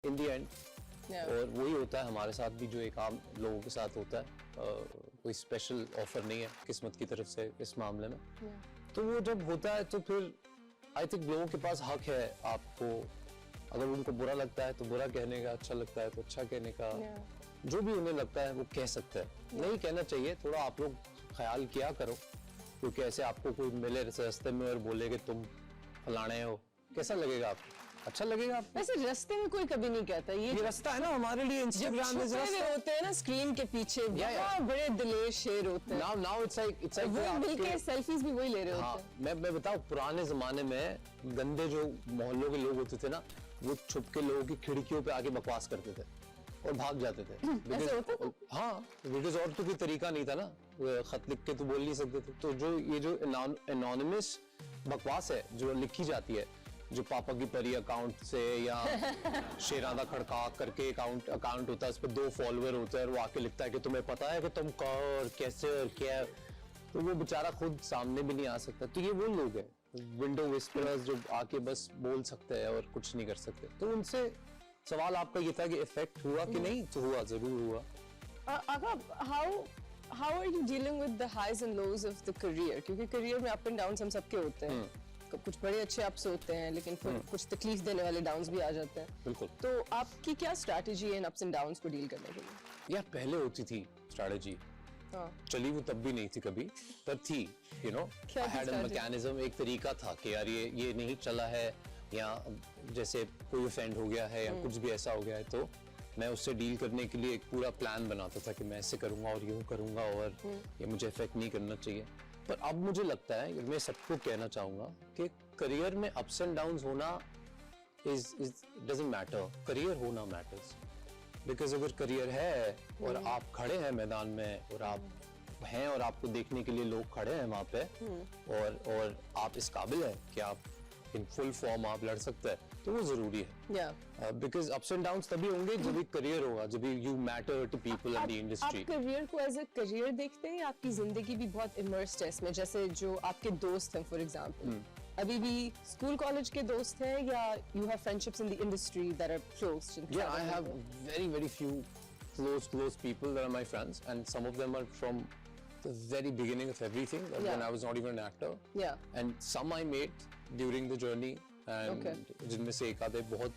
इन दी and. और वही होता है हमारे साथ भी जो एक आम लोगों के साथ होता है। कोई स्पेशल ऑफर नहीं है किस्मत की तरफ से इस मामले में। तो वो जब होता है तो फिर आई थिंक लोगों के पास हक है आपको, अगर उनको बुरा लगता है तो बुरा कहने का, अच्छा लगता है तो अच्छा कहने का, जो भी उन्हें लगता है वो कह सकते हैं। नहीं कहना चाहिए, थोड़ा आप लोग ख्याल किया करो, क्योंकि ऐसे आपको कोई मिले रास्ते में और बोले कि तुम फलाने हो, कैसा लगेगा आपको? अच्छा लगेगा आपको? वैसे रास्ते में कोई कभी नहीं कहता। ये रास्ता है ना हमारे लिए, इंस्टाग्राम में होते हैं ना स्क्रीन के पीछे, बहुत बड़े दिलेर शेर होते हैं। नाउ इट्स लाइक वो मिलके सेल्फीज भी वही ले रहे होते हैं। मैं बताऊं, पुराने जमाने में गंदे जो मोहल्लों के लोग होते थे ना, वो छुप के लोगों की खिड़कियों पे आके बकवास करते थे और भाग जाते थे। हाँ, बिकॉज और तो कोई तरीका नहीं था ना, खत लिख के तो बोल नहीं सकते थे। तो जो ये जो एनोनिमस बकवास है जो लिखी जाती है, जो पापा की परी अकाउंट से या शेरादा खड़का करके अकाउंट होता है, उस पर 2 फॉलोअर होते हैं और वो आके लिखता है कि तुम्हें पता है कि तुम कहाँ और कैसे और क्या, तो वो बेचारा खुद सामने भी नहीं आ सकता। तो ये वो लोग हैं विंडो विस्परर्स जो आके बस बोल सकते हैं और कुछ नहीं कर सकते। तो उनसे सवाल आपका ये था कि इफेक्ट हुआ कि नहीं, तो हुआ, जरूर हुआ। How are you dealing with the highs and lows of the career? क्योंकि करियर में अप एंड डाउन हम सबके होते हैं। कुछ बड़े अच्छे अप्स होते हैं, लेकिन फिर कुछ तकलीफ देने वाले डाउन्स भी आ जाते हैं। बिल्कुल। तो आपकी क्या स्ट्रैटेजी है इन अप्स एंड डाउन्स को डील करने के लिए? यार पहले होती थी स्ट्रैटेजी, चली वो तब भी नहीं थी कभी, पर थी, you know, I had a mechanism, एक तरीका था कि यार ये नहीं चला है, या जैसे कोई ऑफेंड हो गया है या कुछ भी ऐसा हो गया है, तो मैं उससे डील करने के लिए एक पूरा प्लान बनाता था कि मैं ऐसे करूंगा और यूं करूंगा और ये मुझे इफेक्ट नहीं करना चाहिए। पर अब मुझे लगता है, मैं सबको कहना चाहूंगा कि करियर में अप्स एंड डाउन्स होना डजंट मैटर, करियर होना मैटर्स। बिकॉज अगर करियर है और आप खड़े हैं मैदान में और आप हैं और आपको देखने के लिए लोग खड़े हैं वहां पे, और आप इस काबिल हैं कि आप इन फुल फॉर्म आप लड़ सकते हैं, तो वो जरूरी है। बिकॉज अप्स एंड डाउन्स तभी होंगे जब भी करियर होगा, जब you matter to people in the industry. आप करियर को एज अ करियर देखते हैं, आपकी जिंदगी भी बहुत इमर्स्ड है इसमें? जैसे जो आपके दोस्त हैं फॉर एग्जांपल, अभी भी स्कूल कॉलेज के दोस्त हैं, या you have friendships in the industry that are close? Yeah, I have very few close people that are my friends, and some of them are from the very beginning of everything, when I was not even an actor. And some I met during the journey, and जिनमें से एक आधे बहुत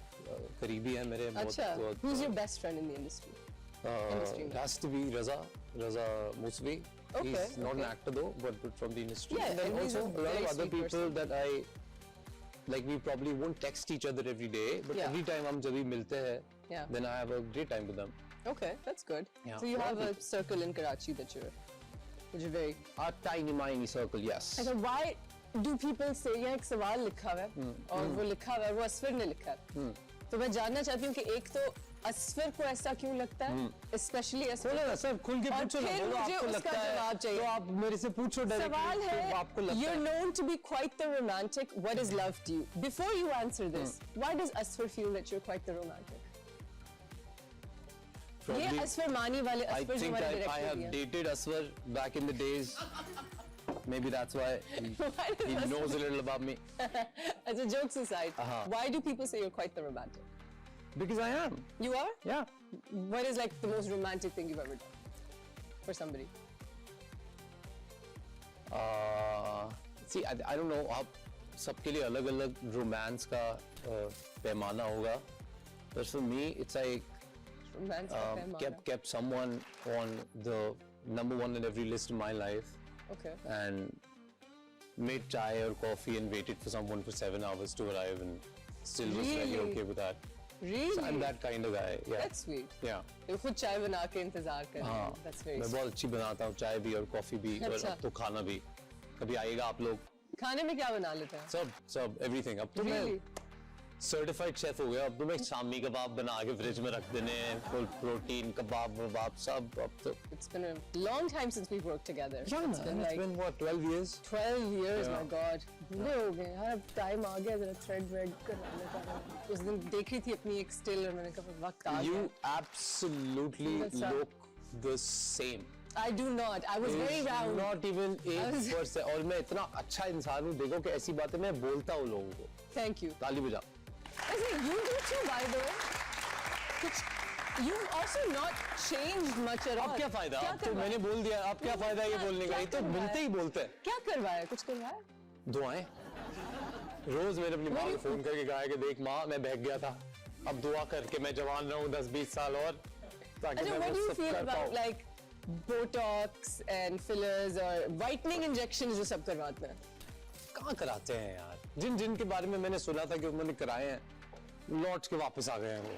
करीबी हैं मेरे। अच्छा, who's your best friend in the industry? It has to be Raza Musvi. He's not an actor though, but from the industry. Yeah, and then also a lot of other people that I like. We probably won't text each other every day, but every time हम जब भी मिलते हैं, then I have a great time with them. Okay, that's good. So you have a circle in Karachi that which is very a tiny circle, yes. अच्छा, why do people say? यहाँ एक सवाल लिखा हुआ है और वो लिखा हुआ है, वो असफर ने लिखा है। तो मैं जानना चाहती हूँ कि एक तो असफर को ऐसा क्यों लगता है, स्पेशली असफर? बोलो ना सर, खुल के पूछो ना, बोलो आपको लगता है, जवाब चाहिए तो आप मेरे से पूछो डायरेक्टली। सवाल है, आपको लगता है, you're known to be quite the romantic. What is love to you? Before you answer this, why does Asfar feel that you're quite the romantic? ये असफर मानी वाले असफर जो हमारे डायरेक्टर हैं। I have dated Asfar back in the days. Maybe that's why he knows a little about me. As a jokes aside, why do people say you're quite the romantic? Because I am. You are? Yeah. What is like the most romantic thing you've ever done for somebody? See, I don't know. आप सबके लिए अलग-अलग romance का पैमाना होगा. But for me, it's like kept someone on the #1 in every list in my life. Okay. And made chai or coffee and waited for someone for 7 hours to arrive and still was very okay with that. Really? So I'm that kind of guy. Yeah. That's sweet. Yeah. तो खुद चाय बना के इंतजार कर रहे हैं. That's very. मैं बहुत अच्छी बनाता हूँ चाय भी और कॉफी भी और अब तो खाना भी. कभी आइएगा आप लोग. खाने में क्या बना लेते हैं? सब everything. अब तो मैं सर्टिफाइड शेफ हो गया. अब तो मैं शामी कबाब बना के फ्रिज में रख देने, फुल प्रोटीन कबाब वबाब सब. अब तो It's been a long time since we've worked together. Yeah, it's been what, 12 years? 12 years, my God. बूढ़े हो गए यार, अब टाइम आ गया जरा थ्रेड वेड करवाने का। उस दिन देख रही थी अपनी एक स्टिल और मैंने कहा वक्त आ गया। You absolutely look the same. I do not. I was very round. Not even 8%. और मैं इतना अच्छा इंसान हूँ, देखो कि ऐसी बातें मैं बोलता हूँ लोगों को। Thank you. ताली बजा। ऐसे you do too, by the way. You've also not changed much at all. अब क्या फायदा? क्या अब तो करवाया? मैंने बोल दिया, अब क्या फायदा ये बोलने का? ये तो मिलते ही बोलते हैं। क्या करवाया? कुछ करवाया? दुआएं। रोज मैंने अपनी माँ को फोन करके कहा कि देख माँ, मैं बहक गया था, अब दुआ करके मैं जवान रहूं 10-20 साल और, ताकि अच्छा, मैं what do वो you सब feel कर about पाऊं। like Botox and fillers और whitening injections जो सब करवाते हैं? कहाँ कराते हैं यार? जिन जिन के बारे में मैंने सुना था कि उन्होंने कराए हैं, लौट के वापस आ गए हैं वो।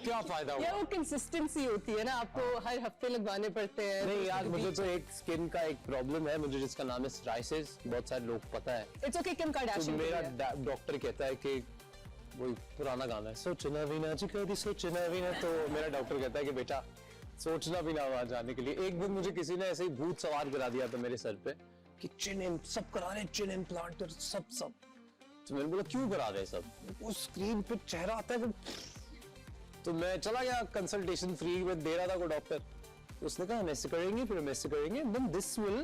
क्या फायदा हुआ? या वो कंसिस्टेंसी होती है ना, आपको हर हफ्ते लगवाने पड़ते हैं। नहीं यार, मुझे तो एक स्किन का एक प्रॉब्लम है, मुझे जिसका नाम है सोराइसिस, बहुत सारे लोग पता है। It's okay, Kim तो Kardashian के मेरा लिए। डॉक्टर कहता है कि वही पुराना गाना है, सोचना भी ना जी कभी सोचना भी ना, तो मेरा डॉक्टर कहता है कि बेटा सोचना भी ना वहां जाने के लिए। एक दिन मुझे किसी ने ऐसे ही भूत सवार करा दिया था मेरे सर पे कि सब करा रहे, चिन इम्प्लांट सब। तो मैंने बोला क्यों करा रहे सब? वो स्क्रीन पे चेहरा आता है। तो मैं चला गया कंसल्टेशन फ्री में, दे रहा था कोई डॉक्टर, तो उसने कहा हम ऐसे करेंगे, फिर हम ऐसे करेंगे, then this will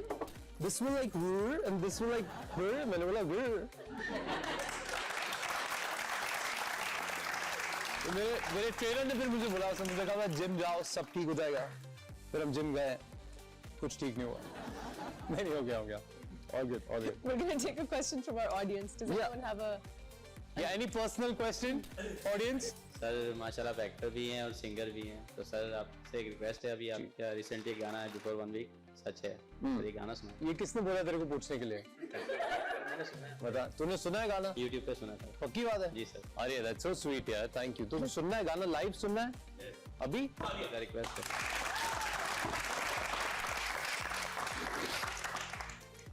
like whir and this will like whir। मैंने बोला whir। तो मेरे ट्रेनर ने फिर मुझे बोला, उसने मुझे कहा जिम जाओ सब ठीक हो जाएगा। फिर हम जिम गए, कुछ ठीक नहीं हुआ। नहीं हो गया all good। We're going to take a question from our audience. Does Yeah. anyone have a... Yeah, any personal question, audience? Sir माशाल्लाह आप एक्टर भी हैं और सिंगर भी हैं, तो सर आपसे एक रिक्वेस्ट है, अभी आपका रिसेंटली एक गाना है बिफोर 1 वीक, सच है, तो ये गाना सुना। ये किसने बोला तेरे को पूछने के लिए? बता, तूने सुना है गाना? यूट्यूब पे सुना था। पक्की बात है? जी सर। अरे that's so sweet यार, thank you। तो सुनना है गाना, लाइव सुनना है? अभी? आपका रिक्वेस्ट है।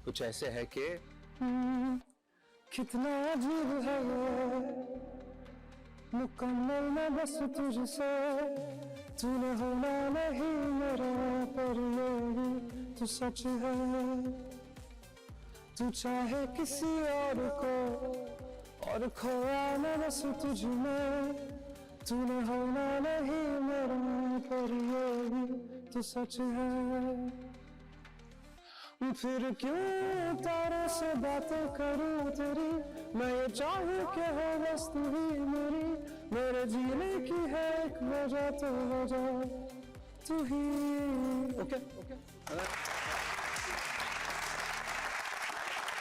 कुछ ऐसे है कि कितना अजीब है ये, मुकम्मल न बस तुझसे, तूने होना नहीं मेरा, पर ये भी तू सच है। तू चाहे किसी और को और खोया न बस तुझ में, तूने होना नहीं मेरा, पर ये भी तू सच है। फिर क्यों तारों से बातें करूं तेरी, मैं ये चाहूं कि हो बस तू ही मेरे जीने की है एक वजह, तो वजह तू ही। Okay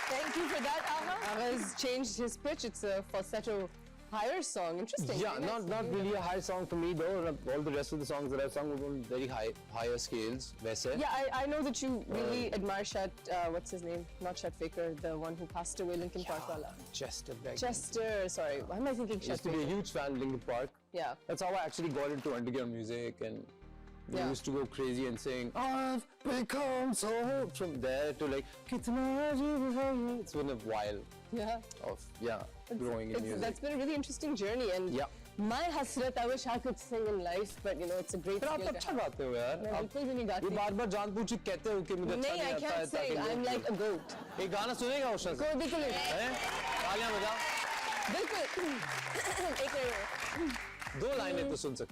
Thank you for that, Ava. Ava's changed his pitch. It's a falsetto higher song. Interesting. Yeah, Very nice. not really a high song for me though. All the rest of the songs that I've sung were on very higher scales. वैसे. Yeah, I know that you really admire Chet, what's his name? Not Chet Faker, the one who passed away, Linkin Park wala. Chester Bennington. Chester, sorry. Why am I thinking I used Chet to be a Faker? huge fan of Linkin Park. Yeah. That's how I actually got into underground music, and we Yeah. used to go crazy and sing I've become so hooked, from there to like कितना अजीब है ये. It's been a while Yeah. of growing in music. That's been a really interesting journey. And Yeah. my hasrat, I wish I could sing in life, but you know, it's a great फिर आप skill to अच्छा have. गाते हो यार. मैं आप बिल्कुल भी नहीं गाती. ये बार-बार जानबूझ के कहते हो कि मुझे अच्छा नहीं, नहीं I आता है. can't sing. I'm like a goat. एक गाना सुनेगा उषा से? कोई बिल्कुल नहीं. हैं? तालियां बजा. बिल्कुल. एक मिनट. 2 लाइनें तो सुन सकते